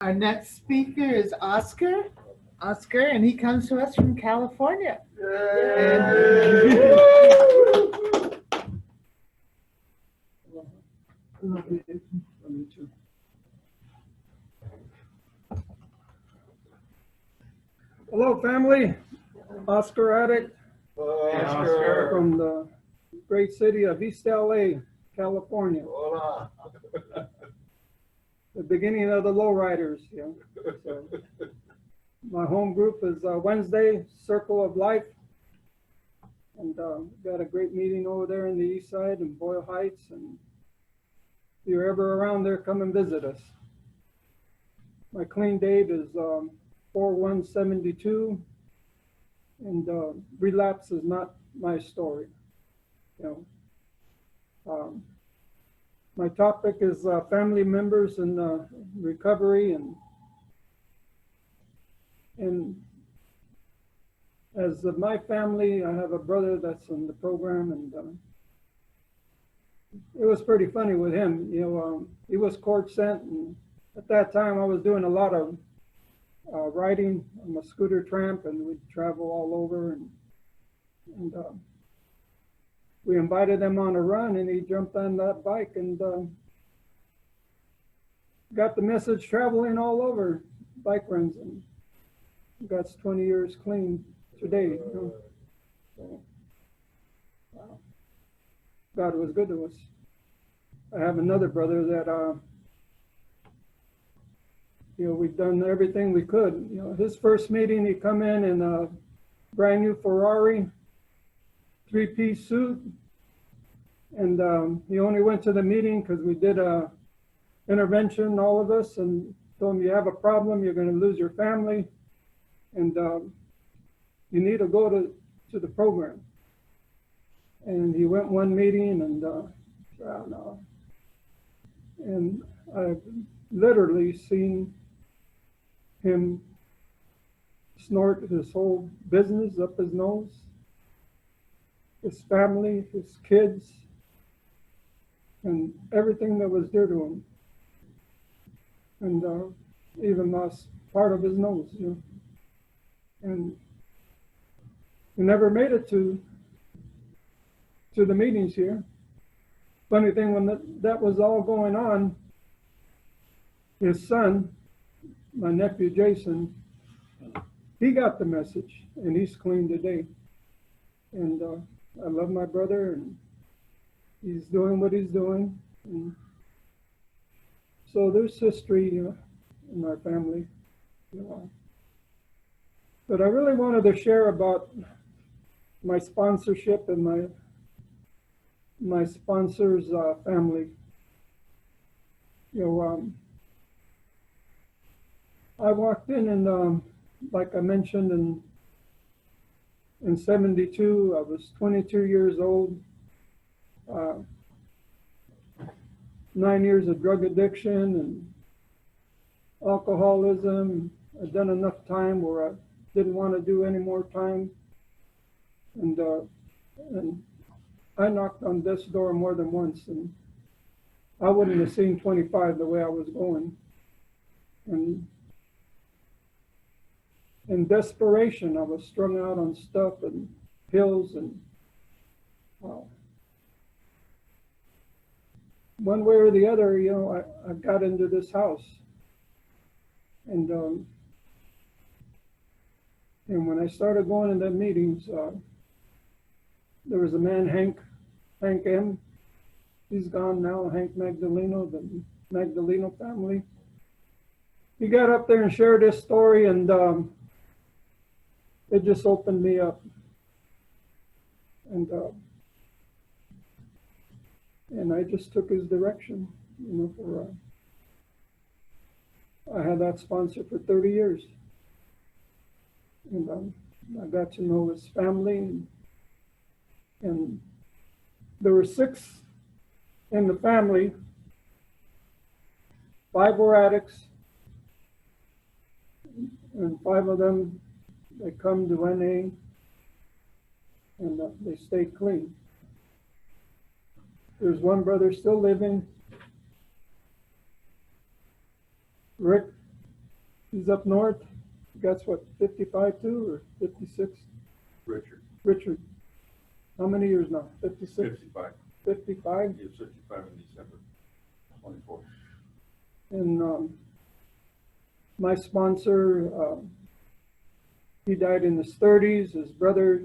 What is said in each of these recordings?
Our next speaker is Oscar. Oscar, and he comes to us from California. Hello, family. Oscar Addict Oscar. from the great city of East LA, California. Hola. The beginning of the lowriders. So my home group is Wednesday Circle of Life, and got a great meeting over there in the East Side in Boyle Heights. And if you're ever around there, come and visit us. My clean date is 4/1/72. And relapse is not my story. My topic is family members and recovery, and as of my family, I have a brother that's in the program, and it was pretty funny with him. He was court sent, and at that time I was doing a lot of riding. I'm a scooter tramp, and we'd travel all over, and we invited him on a run, and he jumped on that bike and got the message traveling all over bike runs, and got 20 years clean today. So, wow. God was good to us. I have another brother that we've done everything we could. His first meeting, he come in a brand new Ferrari, 3-piece suit, and he only went to the meeting because we did a intervention, all of us, and told him, you have a problem, you're going to lose your family, and you need to go to the program. And he went one meeting, and I don't know. And I've literally seen him snort his whole business up his nose, his family, his kids, and everything that was dear to him, and even lost part of his nose. And he never made it to the meetings here. Funny thing, when that was all going on, his son, my nephew Jason, he got the message, and he's clean today. And I love my brother, and he's doing what he's doing. And so there's history in our family. But I really wanted to share about my sponsorship and my sponsor's family. I walked in, and like I mentioned, in 72, I was 22 years old, 9 years of drug addiction and alcoholism. I'd done enough time where I didn't want to do any more time, and I knocked on this door more than once, and I wouldn't have seen 25 the way I was going. And in desperation, I was strung out on stuff and pills, and one way or the other, I got into this house, and when I started going in the meetings, there was a man, Hank M. He's gone now, Hank Magdaleno, the Magdaleno family. He got up there and shared his story, and it just opened me up. And I just took his direction, I had that sponsor for 30 years. And I got to know his family, and there were 6 in the family. 5 were addicts, and 5 of them, they come to NA, and they stay clean. There's one brother still living, Rick He's up north. That's what, 55 too, or 56? Richard, Richard. How many years now? 56? 55. 55? He was 55 in December 24th. And my sponsor, he died in his 30s. His brother,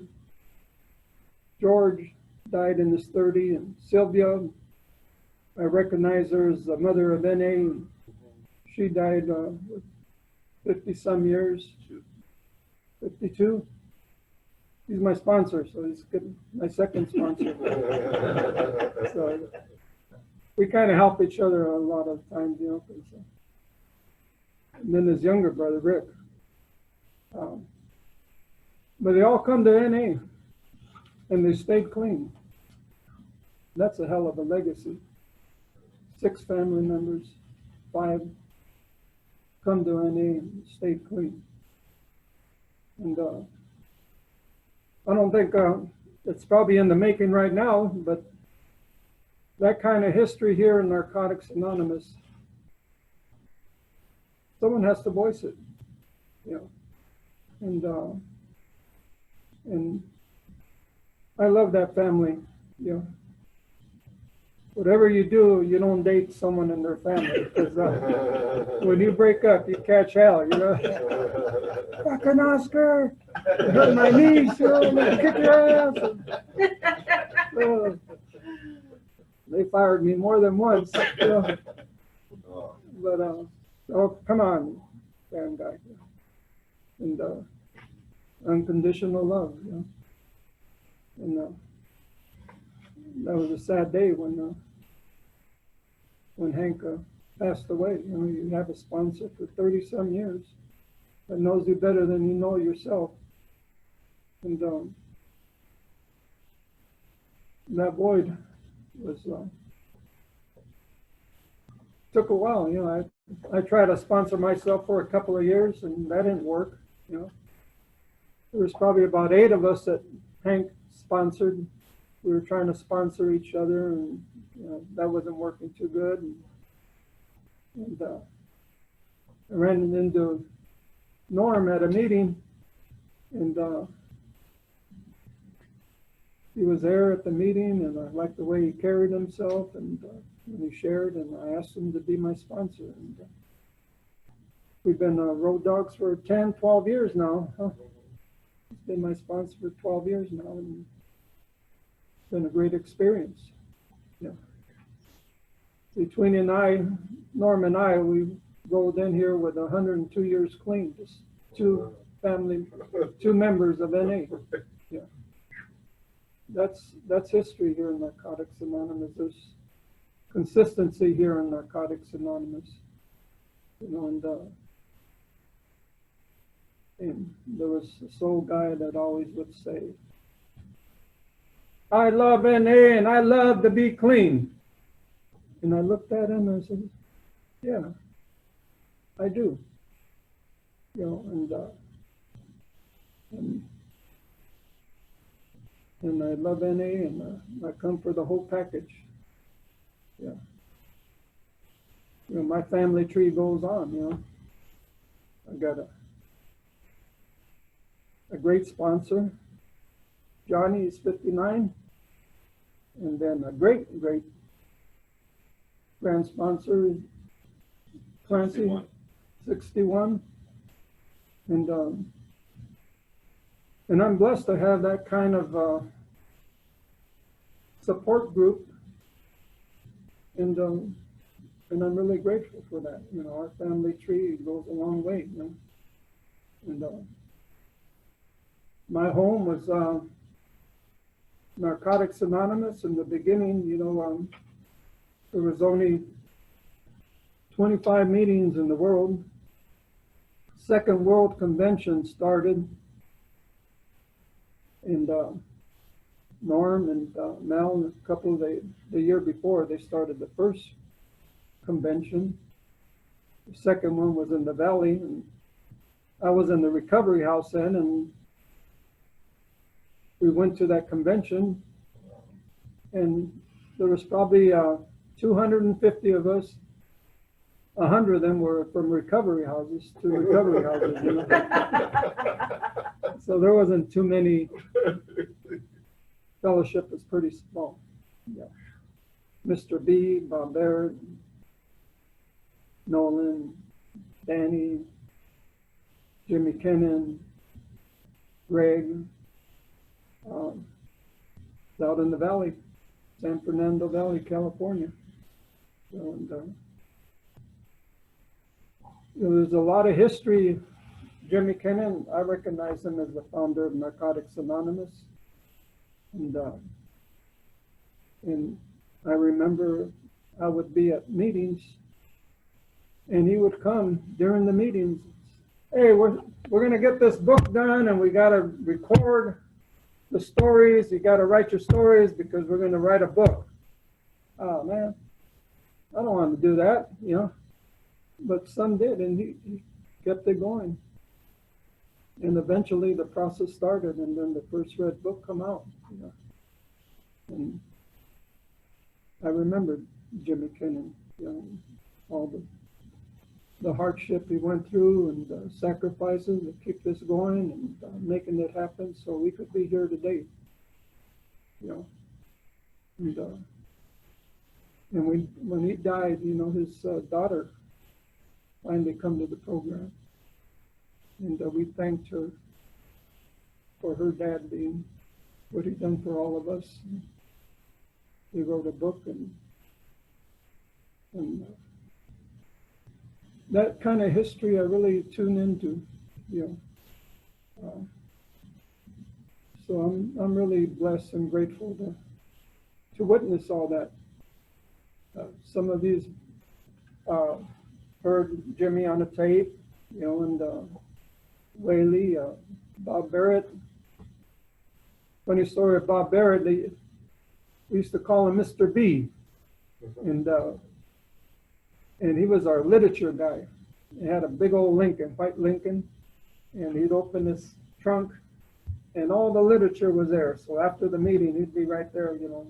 George, died in his 30s. And Sylvia, I recognize her as the mother of NA. She died 50-some years, 52. He's my sponsor, so he's good, my second sponsor. So we kind of help each other a lot of times, you know. And then his younger brother, Rick. But they all come to NA, and they stayed clean. That's a hell of a legacy. 6 family members, 5 come to NA and stayed clean. And I don't think it's probably in the making right now, but that kind of history here in Narcotics Anonymous, someone has to voice it, you know. And I love that family, you know. Whatever you do, you don't date someone in their family, because when you break up, you catch hell, you know. Fucking Oscar, you hurt my knees, you know, I'm gonna kick your ass. They fired me more than once, you know. But oh, come on, damn guy. And unconditional love, you know. And that was a sad day when Hank passed away. You know, you have a sponsor for 30-some years that knows you better than you know yourself. And that void was took a while. You know, I tried to sponsor myself for a couple of years, and that didn't work. You know, there was probably about 8 of us that Hank sponsored. We were trying to sponsor each other, and you know, that wasn't working too good. And I ran into Norm at a meeting, and he was there at the meeting, and I liked the way he carried himself, and he shared, and I asked him to be my sponsor. And we've been road dogs for 10, 12 years now. Huh? He's been my sponsor for 12 years now, and it's been a great experience. Yeah. Between Norm and I, we rolled in here with 102 years clean, just 2 members of NA. Yeah. That's history here in Narcotics Anonymous. There's consistency here in Narcotics Anonymous. You know, and there was this old guy that always would say, I love NA and I love to be clean. And I looked at him and I said, yeah, I do. You know, and I love NA, and I come for the whole package. Yeah. You know, my family tree goes on, you know. I got a great sponsor. Johnny is 59. And then a great grand sponsor, Clancy, 61. And I'm blessed to have that kind of support group, and I'm really grateful for that. You know, our family tree goes a long way. You know, and my home was Narcotics Anonymous in the beginning. You know, there was only 25 meetings in the world. Second World Convention started. And Norm and Mel, a couple of the year before, they started the first convention. The second one was in the Valley, and I was in the recovery house then, and we went to that convention, and there was probably 250 of us, 100 of them were from recovery houses to recovery houses, you know. So there wasn't too many. Fellowship was pretty small. Yeah. Mr. B, Bob Barrett, Nolan, Danny, Jimmy Kennan, Greg, out in the valley, San Fernando Valley, California. So, and, there's a lot of history. Jimmy Kennan, I recognize him as the founder of Narcotics Anonymous. And I remember I would be at meetings and he would come during the meetings. Hey, we're going to get this book done and we got to record the stories. You got to write your stories because we're going to write a book. Oh man, I don't want to do that, you know, but some did, and he kept it going. And eventually the process started, and then the first red book come out, you know. And I remembered Jimmy Kennan, you know, all the hardship he went through and the sacrifices to keep this going and making it happen so we could be here today, you know. And when he died, you know, his daughter finally come to the program. And we thanked her for her dad being what he done for all of us. He wrote a book, and that kind of history I really tune into, you know. So I'm really blessed and grateful to witness all that. Some of these heard Jimmy on a tape, you know, and Whaley, Bob Barrett. Funny story of Bob Barrett, we used to call him Mr. B. And he was our literature guy. He had a big old Lincoln, white Lincoln, and he'd open his trunk and all the literature was there. So after the meeting, he'd be right there, you know,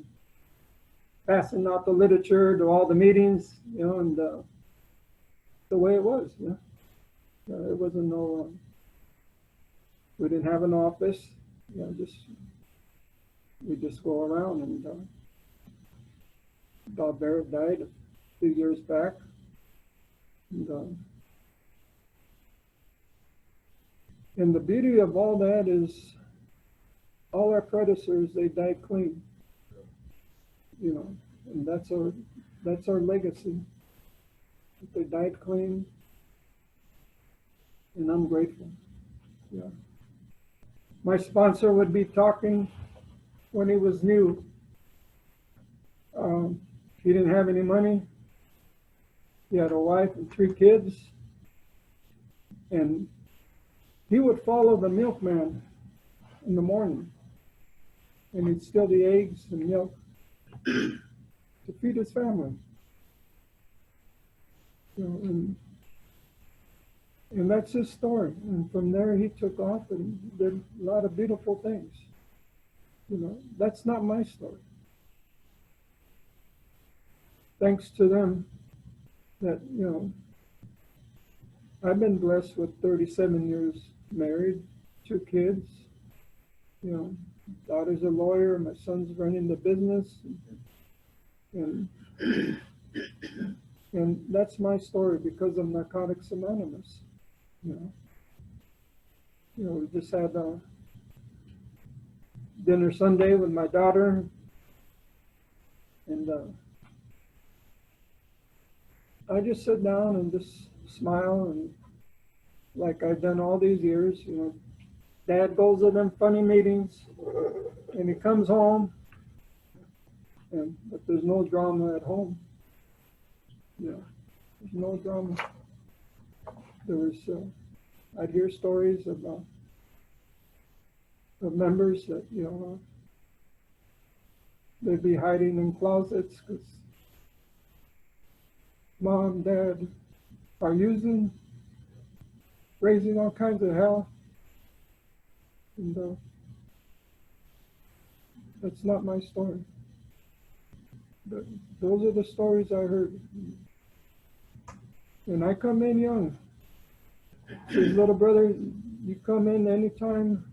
passing out the literature to all the meetings, you know, and the way it was, you know. It wasn't no, we didn't have an office, you know, we just go around. And Bob Barrett died a few years back. And the beauty of all that is all our predecessors, they died clean, you know, and that's our legacy. They died clean, and I'm grateful. Yeah. My sponsor would be talking when he was new. He didn't have any money. He had a wife and 3 kids. And he would follow the milkman in the morning. And he'd steal the eggs and milk to feed his family. You know, and that's his story. And from there he took off and did a lot of beautiful things. You know, that's not my story. Thanks to them that, you know, I've been blessed with 37 years married, 2 kids. You know, daughter's a lawyer, my son's running the business. And that's my story because of Narcotics Anonymous. You know, we just had dinner Sunday with my daughter, and I just sit down and just smile, and like I've done all these years. You know, Dad goes to them funny meetings, and he comes home, but there's no drama at home. You know, there's no drama. There was, I'd hear stories of members that, you know, they'd be hiding in closets because Mom, Dad are raising all kinds of hell. And that's not my story. But those are the stories I heard. And I come in young. Says, little brother, you come in anytime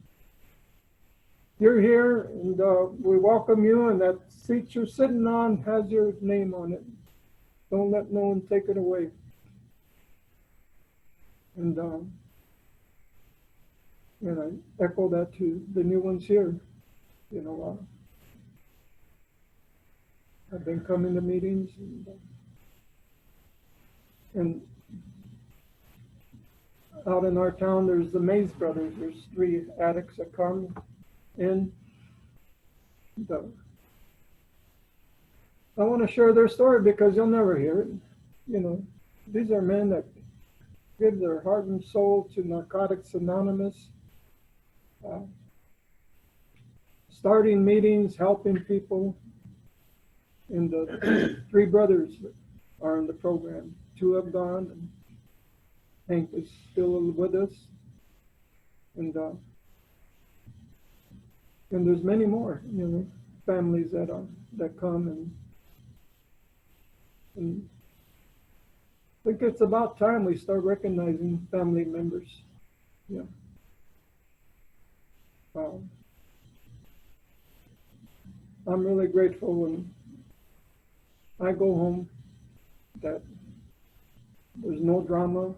you're here, and we welcome you, and that seat you're sitting on has your name on it. Don't let no one take it away. And I echo that to the new ones here. You know, I've been coming to meetings, and out in our town, there's the Mays brothers. There's 3 addicts that come in. I want to share their story because you'll never hear it. You know, these are men that give their heart and soul to Narcotics Anonymous, starting meetings, helping people. And the 3 brothers are in the program. 2 have gone, and Hank is still with us. And there's many more, you know, families that come, and I think it's about time we start recognizing family members. Yeah. I'm really grateful when I go home that there's no drama,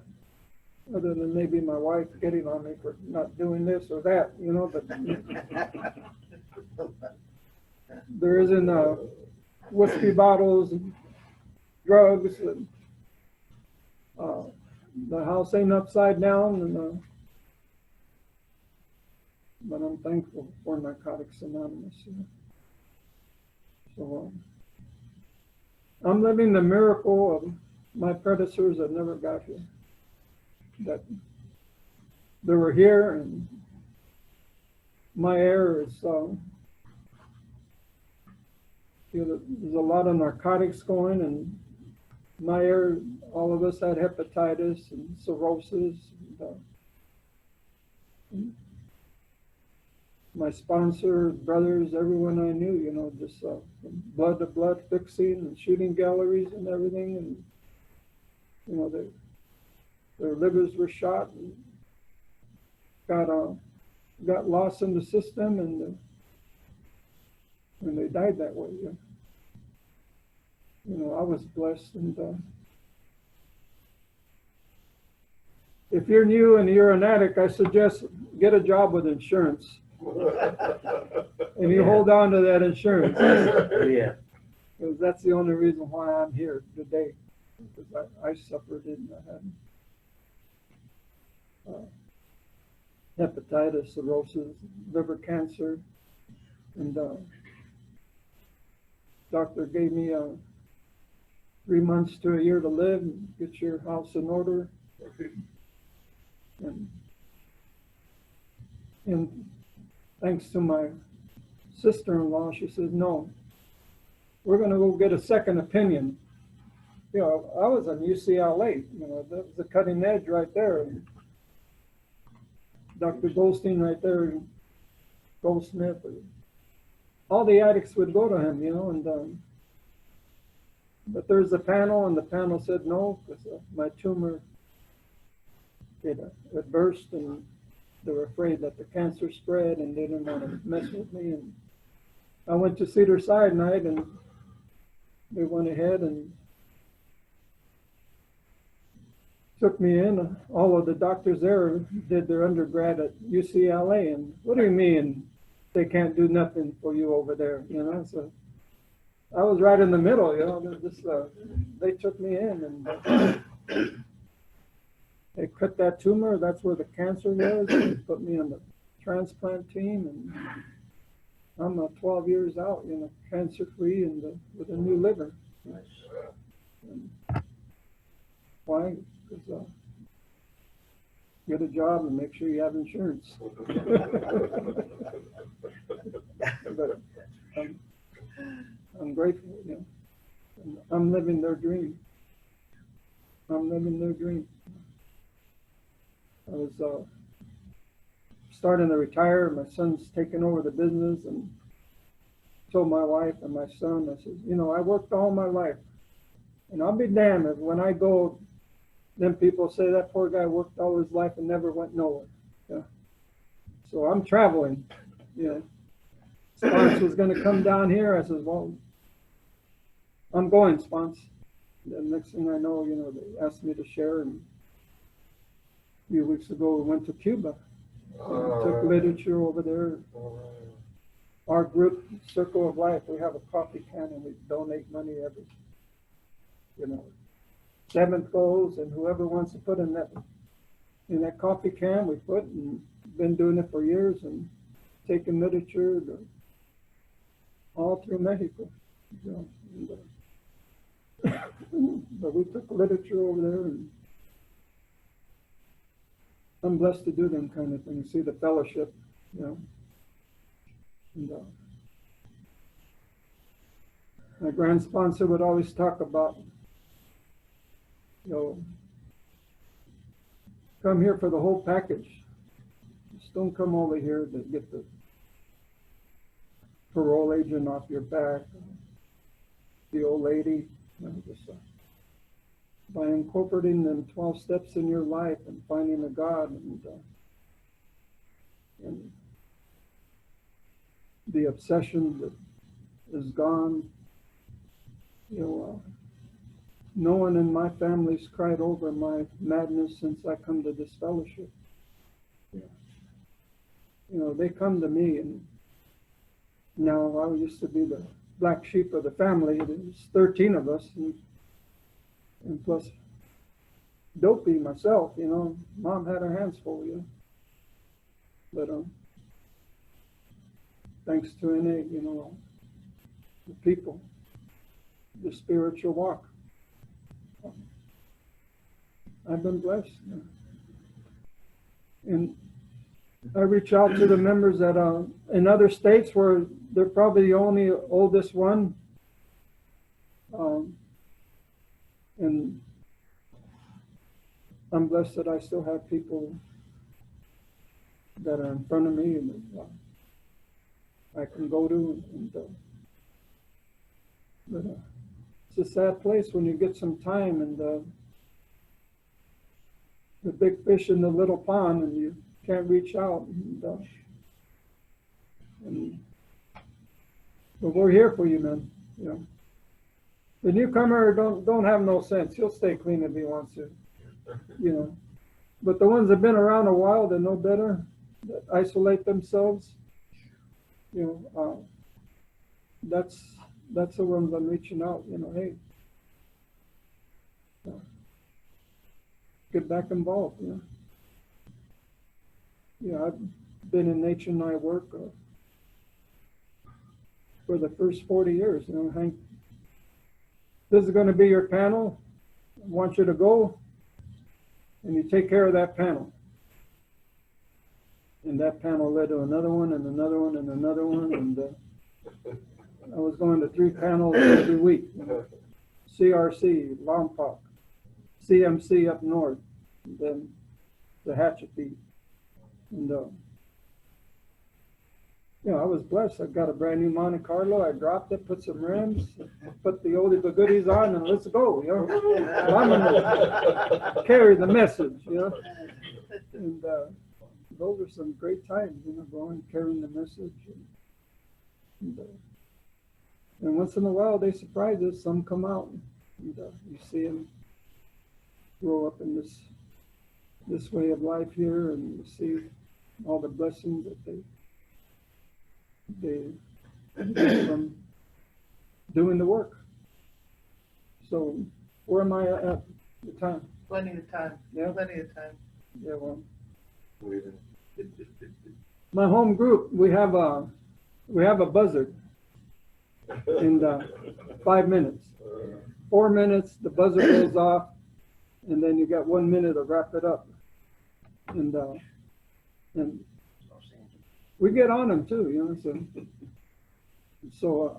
other than maybe my wife getting on me for not doing this or that, you know, but there isn't whiskey bottles and drugs, and the house ain't upside down, and but I'm thankful for Narcotics Anonymous. You know? So I'm living the miracle of my predecessors that never got here. That they were here, and my heir is, you know, there's a lot of narcotics going, and my heir, all of us had hepatitis and cirrhosis. And my sponsor, brothers, everyone I knew, you know, just blood to blood fixing and shooting galleries and everything, and you know, their livers were shot and got lost in the system, and they died that way. Yeah. You know, I was blessed, and if you're new and you're an addict, I suggest get a job with insurance, and you hold on to that insurance. Yeah. Because that's the only reason why I'm here today, because I suffered and I had hepatitis, cirrhosis, liver cancer, and doctor gave me 3 months to a year to live and get your house in order. And thanks to my sister-in-law, she said, no, we're going to go get a second opinion. You know, I was in UCLA, you know, that was the cutting edge right there. And Dr. Goldstein right there, Goldsmith, all the addicts would go to him, you know, and but there's a panel, and the panel said no, because my tumor, it burst, and they were afraid that the cancer spread, and they didn't want to mess with me. And I went to Cedars-Sinai, and they went ahead and took me in. All of the doctors there did their undergrad at UCLA, and what do you mean they can't do nothing for you over there, you know? So I was right in the middle, you know. Just, they took me in, and they cut that tumor. That's where the cancer was. They put me on the transplant team, and I'm 12 years out, you know, cancer-free and with a new liver. And why? Because get a job and make sure you have insurance. But I'm grateful, you know. And I'm living their dream. I'm living their dream. I was starting to retire. My son's taking over the business, and told my wife and my son, I said, you know, I worked all my life, and I'll be damned if when I go then people say that poor guy worked all his life and never went nowhere. Yeah. So I'm traveling, you know. Spons was gonna come down here. I said, well, I'm going, Spons. The next thing I know, you know, they asked me to share, and a few weeks ago we went to Cuba. And took literature over there. Our group, Circle of Life, we have a coffee can and we donate money every, you know, 7th goes, and whoever wants to put in that coffee can, we put, and been doing it for years and taking literature all through Mexico. You know, and, but we took literature over there, and I'm blessed to do them kind of things, see the fellowship, you know. And, my grand sponsor would always talk about, you know, come here for the whole package. Just don't come over here to get the parole agent off your back, the old lady, you know, just, by incorporating them 12 steps in your life and finding a God, and the obsession that is gone. You know, no one in my family's cried over my madness since I come to this fellowship. Yeah. You know, they come to me, and now I used to be the black sheep of the family. There's 13 of us, and plus dopey myself, you know. Mom had her hands full, you know. But thanks to NA, you know, the people, the spiritual walk, I've been blessed. And I reach out to the members that in other states where they're probably the only oldest one, and I'm blessed that I still have people that are in front of me and I can go to, and but it's a sad place when you get some time and the big fish in the little pond and you can't reach out, but we're here for you, man. You know, the newcomer don't have no sense. He'll stay clean if he wants to, you know. But the ones that have been around a while, that know better, that isolate themselves, you know, that's the ones I'm reaching out. You know, hey, get back involved. You know, yeah, I've been in Nature and I work for the first 40 years. You know, Hank, this is going to be your panel. I want you to go, and you take care of that panel. And that panel led to another one and another one and another one, and I was going to 3 panels every week. You know, CRC, Lompoc, CMC up north, and then the Hatchetee. And you know, I was blessed. I got a brand new Monte Carlo. I dropped it, put some rims, put the oldie but goodies on, and let's go. You know, so I'm gonna carry the message. You know, and those are some great times. You know, going carrying the message, and once in a while they surprise us. Some come out, and you see them grow up in this way of life here, and you see all the blessings that they get from doing the work. So where am I at the time? Plenty of time. Yeah. Plenty of time. Yeah, well, my home group, we have a buzzard in 5 minutes. 4 minutes, the buzzer goes off, and then you got 1 minute to wrap it up. And we get on them too, you know. So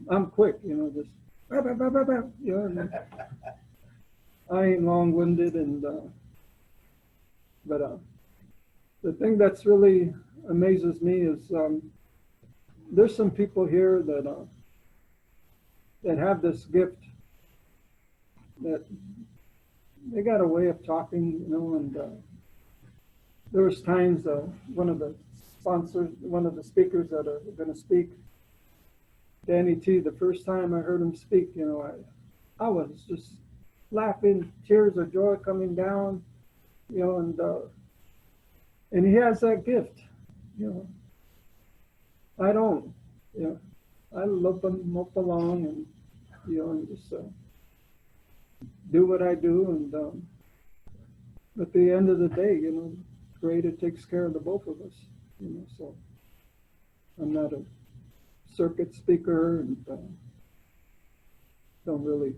I'm quick, you know, just you know. And I ain't long-winded, and but the thing that's really amazes me is there's some people here that have this gift that they got a way of talking, you know, and there was times one of the sponsors, one of the speakers that are going to speak, Danny T. The first time I heard him speak, you know, I was just laughing, tears of joy coming down, you know, and he has that gift, you know. I don't, you know. I love them up along and, you know, and just do what I do. And at the end of the day, you know, Creator takes care of the both of us, you know. So I'm not a circuit speaker and don't really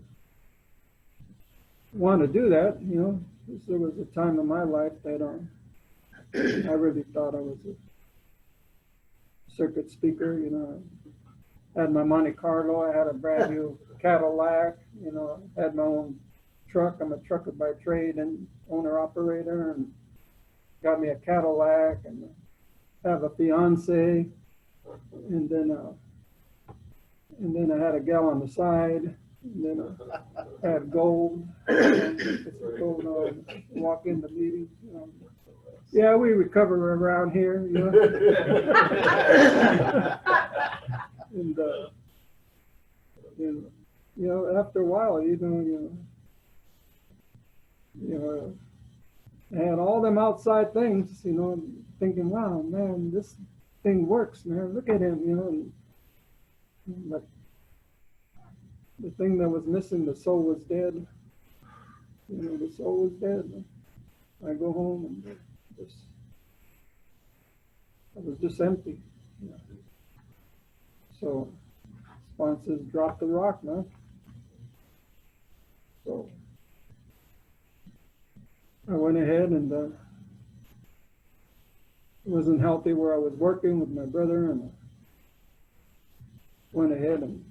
want to do that, you know. There was a time in my life that I really thought I was a circuit speaker, you know. I had my Monte Carlo, I had a brand new Cadillac, you know, I had my own truck. I'm a trucker by trade and owner operator, and got me a Cadillac, and have a fiance, and then I had a gal on the side, and then I had gold, walk into meetings. Yeah, we recover around here, you know. And you know, after a while, you know, I had all them outside things, you know, thinking, wow, man, this thing works, man. Look at him, you know. But the thing that was missing, the soul was dead. You know, the soul was dead. I go home and I was just empty. You know. So, sponsors dropped the rock, man. So, I went ahead and it wasn't healthy where I was working with my brother, and went ahead and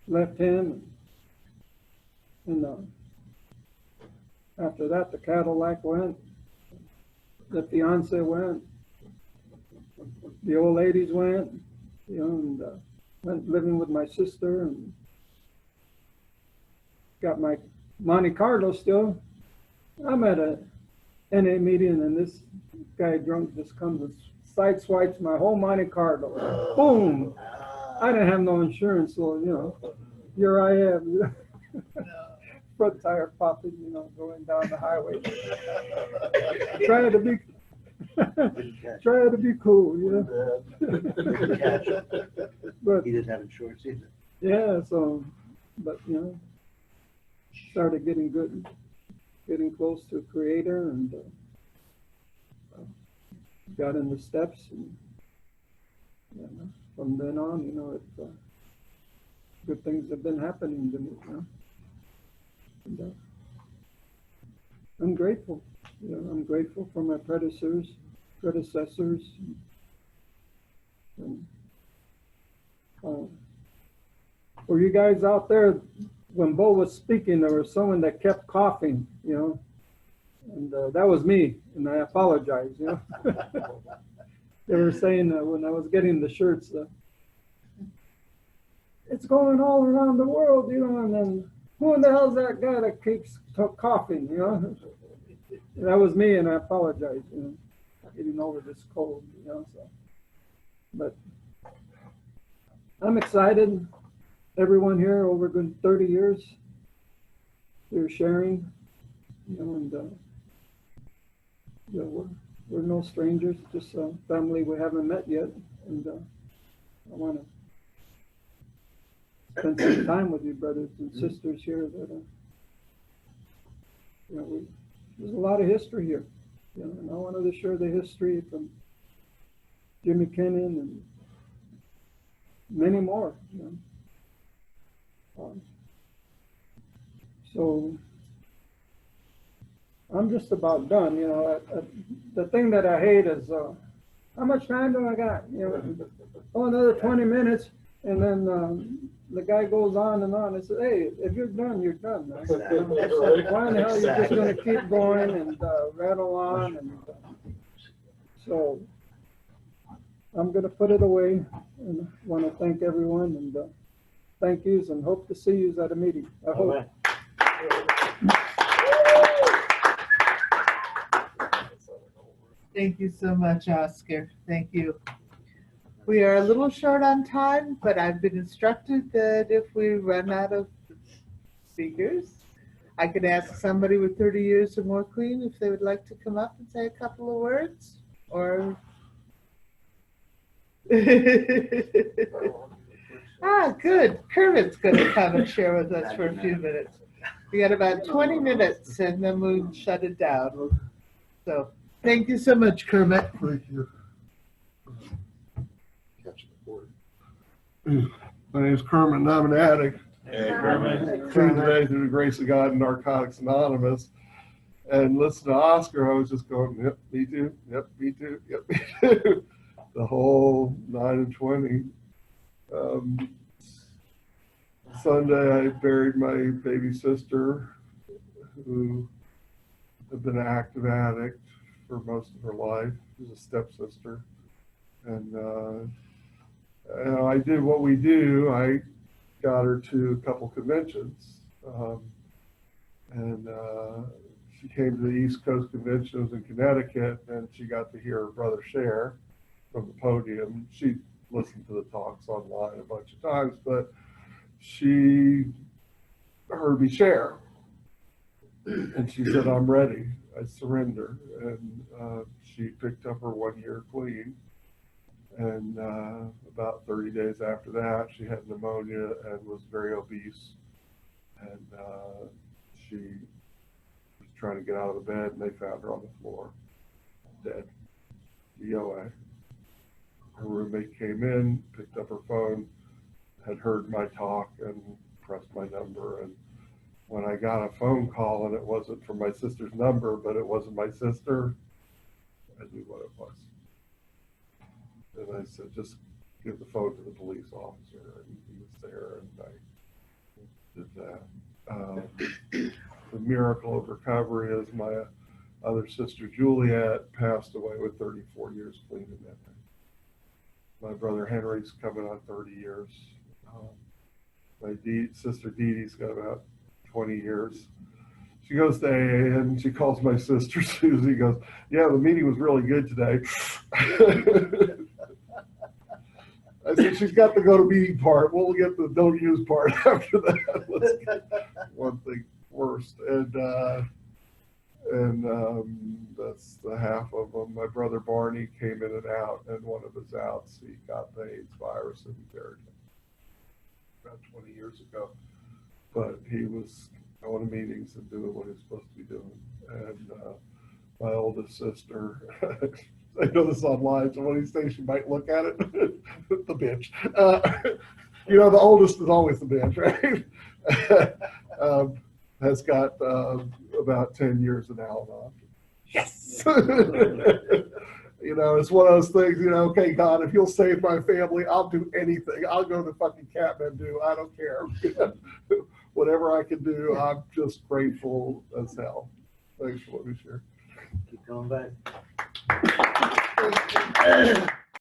left him. And after that, the Cadillac went, the fiance went, the old ladies went, you know, and went living with my sister, and got my Monte Carlo still. I'm at a NA meeting, and this guy drunk just comes and side swipes my whole Monte Carlo. Boom! I didn't have no insurance, so, you know, here I am. Front tire popping, you know, going down the highway. Trying to be cool, you know. Good catch. But He didn't have insurance either. yeah, so, but, you know, started getting good, getting close to Creator, and got in the steps, and you know, from then on, you know, good things have been happening to me, you know. And, I'm grateful. You know, I'm grateful for my predecessors. And, for you guys out there, when Bo was speaking, there was someone that kept coughing, you know, and that was me, and I apologize, you know. They were saying when I was getting the shirts, it's going all around the world, you know, and then who in the hell's that guy that keeps coughing, you know? That was me, and I apologize, you know, getting over this cold, you know, so. But I'm excited. Everyone here over good 30 years, they're sharing, you know, and you know, we're no strangers, just a family we haven't met yet, and I want to spend some time with you brothers and sisters here that you know, there's a lot of history here, you know, and I wanted to share the history from Jimmy Kennan and many more, you know. So I'm just about done, you know. The thing that I hate is how much time do I got? You know, oh, another 20 minutes, and then the guy goes on and on and says, "Hey, if you're done, you're done." I said, why in the hell you're just going to keep going and rattle on? And so I'm going to put it away, and want to thank everyone, and thank yous, and hope to see yous at a meeting. I hope. Thank you so much, Oscar. Thank you. We are a little short on time, but I've been instructed that if we run out of speakers, I could ask somebody with 30 years or more clean if they would like to come up and say a couple of words, or good. Kermit's going to come and share with us for a few minutes. We got about 20 minutes and then we'll shut it down. So thank you so much, Kermit. Thank you. Catch the board. My name's Kermit and I'm an addict. Hey, Clean today through the grace of God and Narcotics Anonymous. And listen to Oscar, I was just going, yep, me too, yep, me too, yep, me too. The whole 9 and 20. Sunday I buried my baby sister who had been an active addict for most of her life. She was a stepsister. And I did what we do. I got her to a couple conventions. She came to the East Coast conventions in Connecticut, and she got to hear her brother share from the podium. She listened to the talks online a bunch of times, but she heard me share. And she said, I'm ready. I surrender. And she picked up her 1 year clean. And about 30 days after that, she had pneumonia and was very obese. And she was trying to get out of the bed, and they found her on the floor, dead, DOA. Her roommate came in, picked up her phone, had heard my talk, and pressed my number. And when I got a phone call, and it wasn't from my sister's number, but it wasn't my sister, I knew what it was. And I said, just give the phone to the police officer. And he was there, and I did that. The miracle of recovery is my other sister, Juliet, passed away with 34 years clean in that day. My brother Henry's coming on 30 years. My sister Dee Dee's got about 20 years. She goes to AA and she calls my sister Susie, goes, yeah, the meeting was really good today. I said, she's got the go to meeting part. We'll get the don't use part after that. Let's get one thing first. And that's the half of them. My brother Barney came in and out, and one of his outs, he got the AIDS virus and he buried him about 20 years ago. But he was going to meetings and doing what he was supposed to be doing. And my oldest sister, I know this online, so one of these days you might look at it, the bitch. The oldest is always the bitch, right? Has got about 10 years in Al-Anon. Yes! It's one of those things, okay, God, if you'll save my family, I'll do anything. I'll go to fucking Kathmandu. I don't care. Whatever I can do, I'm just grateful as hell. Thanks for letting me share. Keep going back.